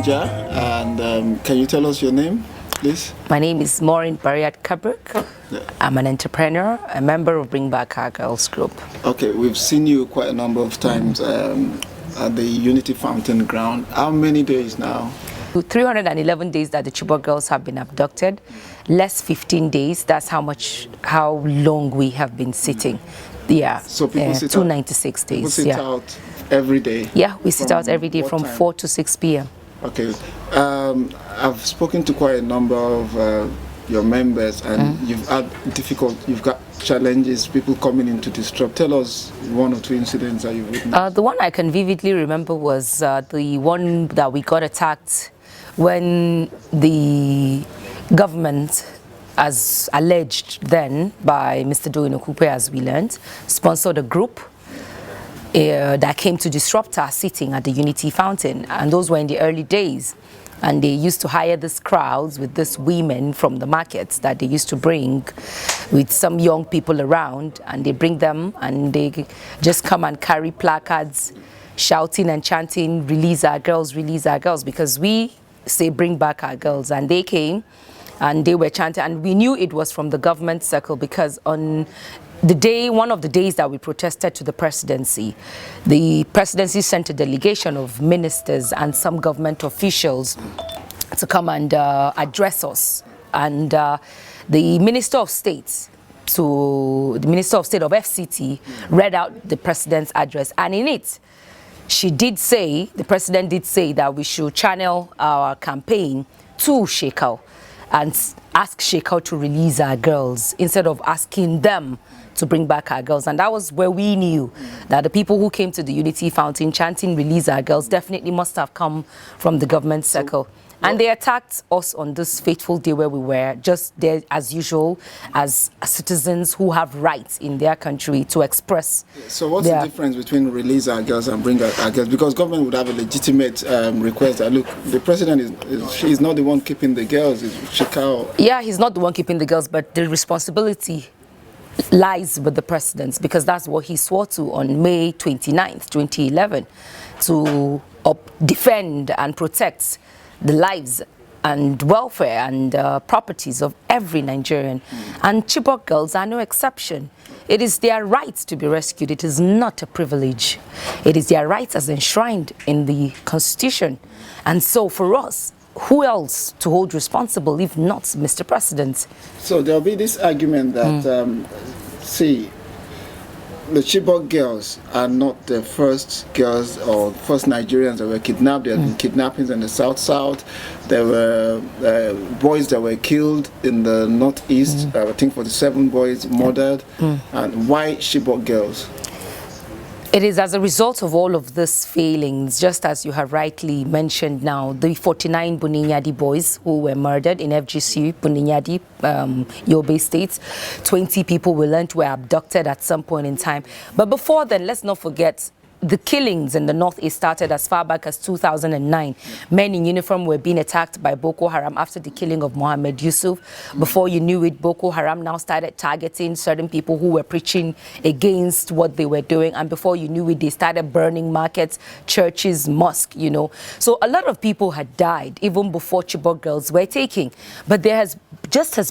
Abuja, and can you tell us your name, please? My name is Maureen at Kabrik. Yeah. I'm an entrepreneur, a member of Bring Back Our Girls Group. Okay, we've seen you quite a number of times at the Unity Fountain ground. How many days now? 311 days that the Chibok girls have been abducted, less 15 days. That's how long we have been sitting. Yeah. So people sit 296 out, days. People sit out every day. Yeah, we sit out every day from 4 to 6 p.m. Okay. I've spoken to quite a number of your members, and you've got challenges, people coming in to disrupt. Tell us one or two incidents that you've witnessed. The one I can vividly remember was the one that we got attacked when the government, as alleged then by Mr. Doyin Okupe, as we learned, sponsored a group that came to disrupt our sitting at the Unity Fountain, and those were in the early days. And they used to hire these crowds with these women from the markets that they used to bring with some young people around, and they bring them and they just come and carry placards shouting and chanting, release our girls, because we say bring back our girls. And they came and they were chanting, and we knew it was from the government circle because on one of the days that we protested to the presidency sent a delegation of ministers and some government officials to come and address us. And the Minister of State of FCT read out the president's address, and in it, the president did say that we should channel our campaign to Shekau and ask Shekau to release our girls instead of asking them to bring back our girls. And that was where we knew that the people who came to the Unity Fountain chanting release our girls definitely must have come from the government circle. And they attacked us on this fateful day where we were just there as usual as citizens who have rights in their country to express. So what's the difference between release our girls and bring our girls? Because government would have a legitimate request that, look, the president is not the one keeping the girls, it's Shekau. Yeah, he's not the one keeping the girls, but the responsibility lies with the president, because that's what he swore to on May 29th, 2011, to defend and protect the lives and welfare and properties of every Nigerian. And Chibok girls are no exception. It is their right to be rescued. It is not a privilege. It is their right as enshrined in the Constitution. And so for us, who else to hold responsible if not Mr. President? So there'll be this argument that, see, the Chibok girls are not the first girls or first Nigerians that were kidnapped. There have been kidnappings in the South. There were boys that were killed in the Northeast. I think 47 boys murdered. And why Chibok girls? It is as a result of all of these failings, just as you have rightly mentioned now, the 49 Buninyadi boys who were murdered in FGC, Buninyadi, Yobe State. 20 people we learned were abducted at some point in time. But before then, let's not forget, the killings in the Northeast started as far back as 2009. Men in uniform were being attacked by Boko Haram after the killing of Mohammed Yusuf. Before you knew it, Boko Haram now started targeting certain people who were preaching against what they were doing. And before you knew it, they started burning markets, churches, mosques, you know. So a lot of people had died even before Chibok girls were taken. But there has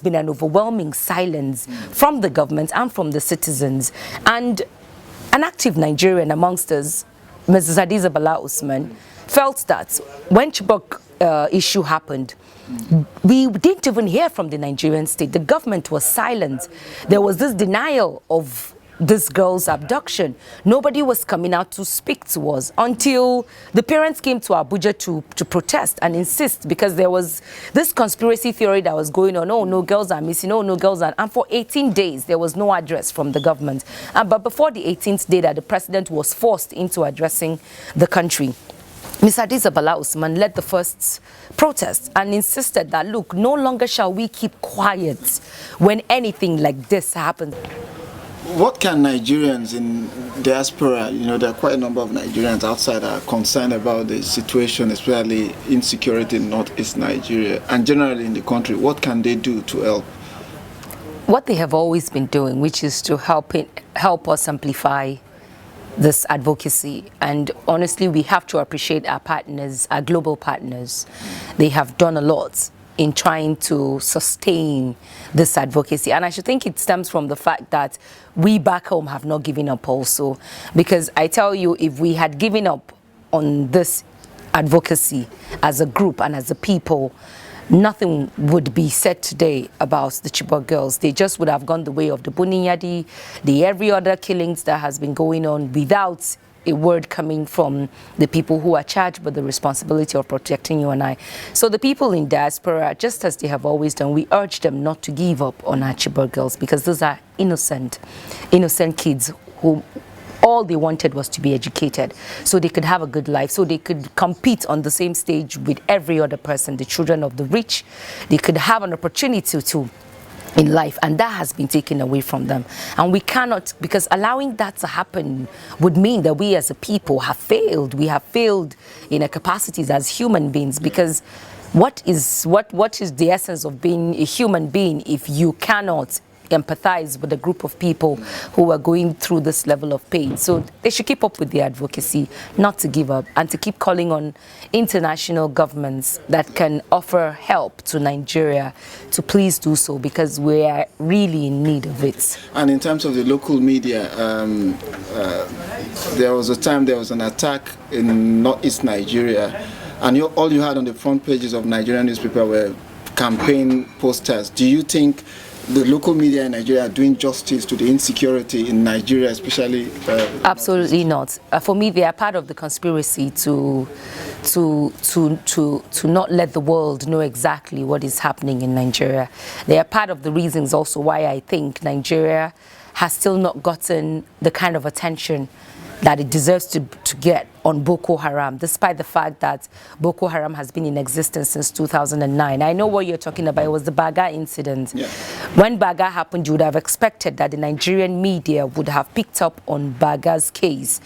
been an overwhelming silence from the government and from the citizens. And an active Nigerian amongst us, Mrs. Hadiza Bala Usman, felt that when Chibok issue happened, we didn't even hear from the Nigerian state. The government was silent. There was this denial of this girl's abduction. Nobody was coming out to speak to us until the parents came to Abuja to protest and insist, because there was this conspiracy theory that was going on. Oh, no girls are missing. Oh, no girls are. And for 18 days, there was no address from the government. But before the 18th day that the president was forced into addressing the country, Ms. Hadiza Bala Usman led the first protest and insisted that, look, no longer shall we keep quiet when anything like this happens. What can Nigerians in diaspora, there are quite a number of Nigerians outside are concerned about the situation, especially insecurity in Northeast Nigeria and generally in the country. What can they do to help? What they have always been doing, which is to help us amplify this advocacy. And honestly, we have to appreciate our partners, our global partners. They have done a lot in trying to sustain this advocacy. And I should think it stems from the fact that we back home have not given up also. Because I tell you, if we had given up on this advocacy as a group and as a people, nothing would be said today about the Chibok girls. They just would have gone the way of the Buninyadi, the every other killings that has been going on without a word coming from the people who are charged with the responsibility of protecting you and I. So the people in diaspora, just as they have always done, we urge them not to give up on our Chibok girls, because those are innocent kids who all they wanted was to be educated so they could have a good life, so they could compete on the same stage with every other person, the children of the rich. They could have an opportunity to in life, and that has been taken away from them. And we cannot, because allowing that to happen would mean that we as a people have failed. We have failed in our capacities as human beings, because what is the essence of being a human being if you cannot empathize with a group of people who are going through this level of pain? So they should keep up with the advocacy, not to give up, and to keep calling on international governments that can offer help to Nigeria to please do so, because we are really in need of it. And in terms of the local media, there was a time there was an attack in northeast Nigeria, and all you had on the front pages of Nigerian newspaper were campaign posters. Do you think the local media in Nigeria are doing justice to the insecurity in Nigeria, especially? Absolutely not. For me, they are part of the conspiracy to not let the world know exactly what is happening in Nigeria. They are part of the reasons also why I think Nigeria has still not gotten the kind of attention that it deserves to get on Boko Haram, despite the fact that Boko Haram has been in existence since 2009. I know what you're talking about. It was the Baga incident. Yeah. When Baga happened, you would have expected that the Nigerian media would have picked up on Baga's case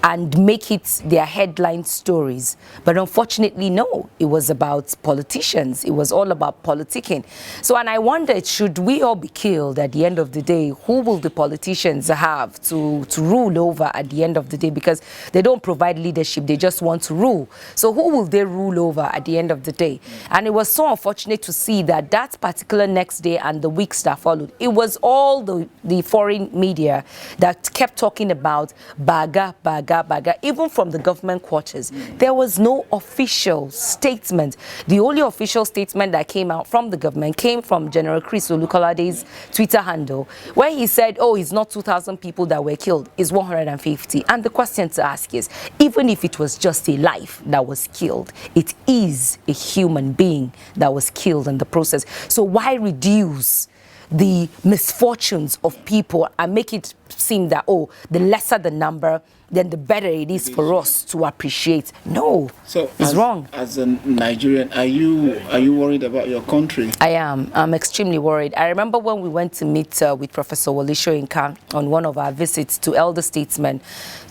and make it their headline stories. But unfortunately, no. It was about politicians. It was all about politicking. So, and I wondered, should we all be killed at the end of the day? Who will the politicians have to rule over at the end of the day? Because they don't provide leadership, they just want to rule. So who will they rule over at the end of the day? And it was so unfortunate to see that particular next day and the weeks that followed, it was all the foreign media that kept talking about Baga, Baga, Baga, even from the government quarters. There was no official statement. The only official statement that came out from the government came from General Chris Olukolade's Twitter handle, where he said, oh, it's not 2,000 people that were killed, it's 150. And the question to ask is, even if it was just a life that was killed, it is a human being that was killed in the process. So why reduce the misfortunes of people and make it seem that, oh, the lesser the number, then the better it is for us to appreciate? No, so it's wrong. As a Nigerian, are you worried about your country? I am. I'm extremely worried. I remember when we went to meet with Professor Wole Soyinka on one of our visits to elder statesmen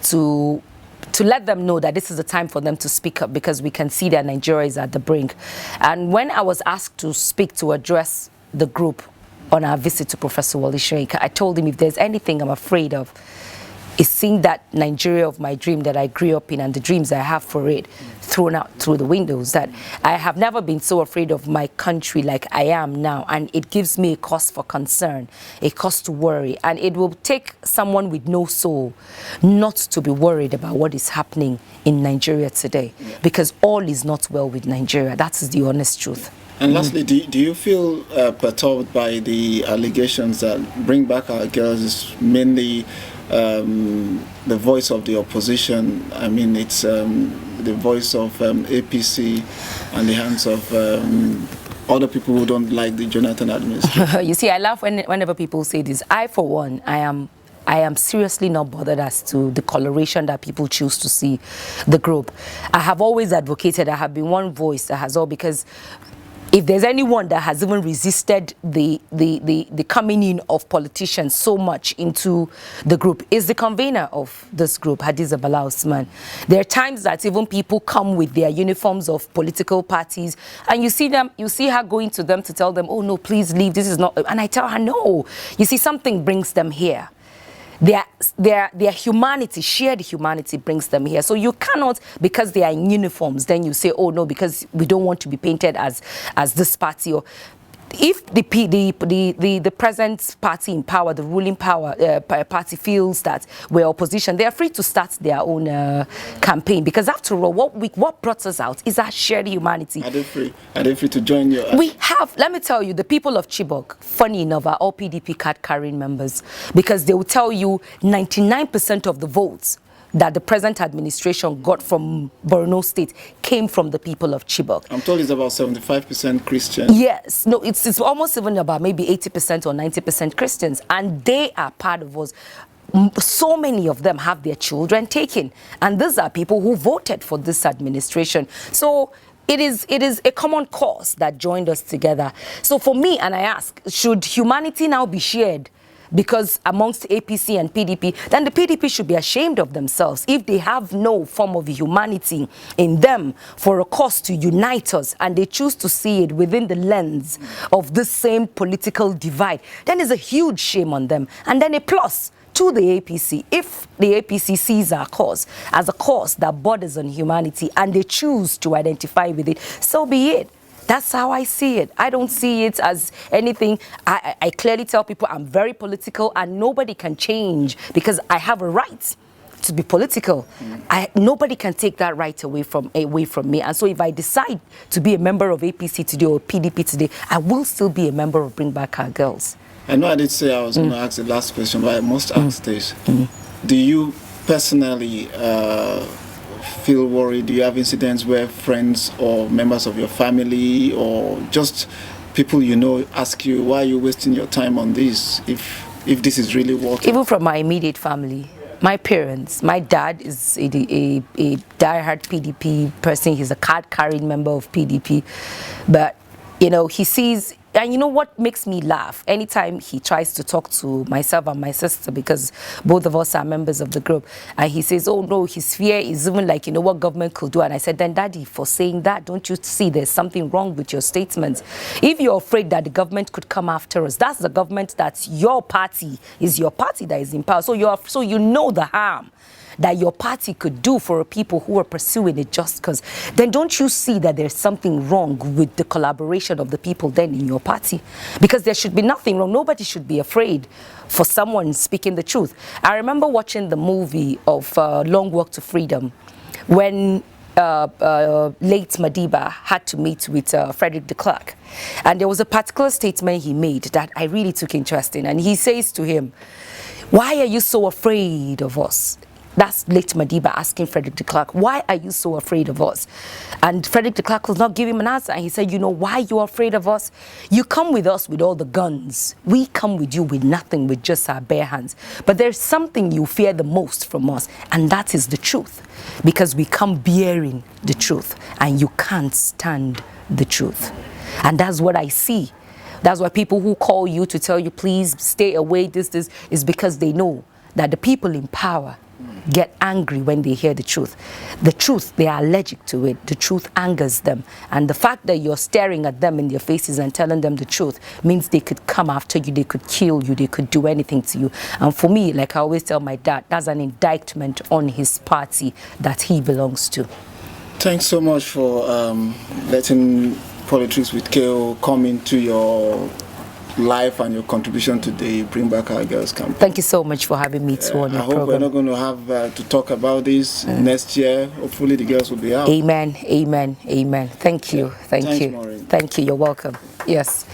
to let them know that this is the time for them to speak up, because we can see that Nigeria is at the brink. And when I was asked to speak to address the group on our visit to Professor Wole Soyinka, I told him if there's anything I'm afraid of, is seeing that Nigeria of my dream that I grew up in and the dreams I have for it thrown out through the windows. That I have never been so afraid of my country like I am now, and it gives me a cause for concern, a cause to worry. And it will take someone with no soul not to be worried about what is happening in Nigeria today, because all is not well with Nigeria. That is the honest truth. And lastly, do you feel perturbed by the allegations that bring back our girls is mainly the voice of the opposition? I mean, it's the voice of APC and the hands of other people who don't like the Jonathan administration. You see, I laugh whenever people say this. I, for one, I am seriously not bothered as to the coloration that people choose to see the group. I have always advocated, I have been one voice that has all, because if there's anyone that has even resisted the coming in of politicians so much into the group, is the convener of this group, Hadiza Bala Osman. There are times that even people come with their uniforms of political parties, and you see her going to them to tell them, oh no, please leave, this is not, and I tell her no. You see, something brings them here. their humanity, shared humanity brings them here. So you cannot, because they are in uniforms, then you say, oh no, because we don't want to be painted as this party. Or if the present party in power, the ruling party feels that we're opposition, they are free to start their own campaign. Because after all, what brought us out is our shared humanity. Are they free? Are they free to join your? We have, let me tell you, the people of Chibok, funny enough, are all PDP card-carrying members, because they will tell you 99% of the votes that the present administration got from Borno State came from the people of Chibok. I'm told it's about 75% Christian. Yes, no, it's almost even about maybe 80% or 90% Christians, and they are part of us. So many of them have their children taken, and these are people who voted for this administration. So it is a common cause that joined us together. So for me, and I ask, should humanity now be shared? Because amongst APC and PDP, then the PDP should be ashamed of themselves if they have no form of humanity in them for a cause to unite us, and they choose to see it within the lens of this same political divide. Then there's a huge shame on them. And then a plus to the APC, if the APC sees our cause as a cause that borders on humanity and they choose to identify with it, so be it. That's how I see it. I don't see it as anything. I clearly tell people I'm very political, and nobody can change, because I have a right to be political. Nobody can take that right away from me. And so if I decide to be a member of APC today or PDP today, I will still be a member of Bring Back Our Girls. I know I did say I was going to ask the last question, but I must ask this. Do you personally feel worried? Do you have incidents where friends or members of your family or just people you know ask you, why are you wasting your time on this if this is really working? Even from my immediate family, my parents, my dad is a diehard PDP person. He's a card-carrying member of PDP, but you know, he sees. And you know what makes me laugh? Anytime he tries to talk to myself and my sister, because both of us are members of the group, and he says, oh no, his fear is even like, you know, what government could do. And I said, then Daddy, for saying that, don't you see there's something wrong with your statements? If you're afraid that the government could come after us, that's the government that's your party, is your party that is in power. So you know the harm that your party could do for people who are pursuing it just because, then don't you see that there's something wrong with the collaboration of the people then in your party? Because there should be nothing wrong. Nobody should be afraid for someone speaking the truth. I remember watching the movie of Long Walk to Freedom when late Madiba had to meet with Frederick de Klerk. And there was a particular statement he made that I really took interest in. And he says to him, why are you so afraid of us? That's late Madiba asking Frederick de Klerk, why are you so afraid of us? And Frederick de Klerk will not give him an answer. And he said, you know why you're afraid of us? You come with us with all the guns. We come with you with nothing, with just our bare hands. But there's something you fear the most from us, and that is the truth. Because we come bearing the truth, and you can't stand the truth. And that's what I see. That's why people who call you to tell you, please stay away, this is because they know that the people in power get angry when they hear the truth. The truth, they are allergic to it. The truth angers them. And the fact that you're staring at them in their faces and telling them the truth means they could come after you, they could kill you, they could do anything to you. And for me, like I always tell my dad, that's an indictment on his party that he belongs to. Thanks so much for letting Politics with KO come into your life and your contribution to the Bring Back Our Girls campaign. Thank you so much for having me too on your program. I hope we're not going to have to talk about this next year. Hopefully the girls will be out. Amen, amen, amen. Thank you, thank Thanks, you. Maureen. Thank you, you're welcome. Yes.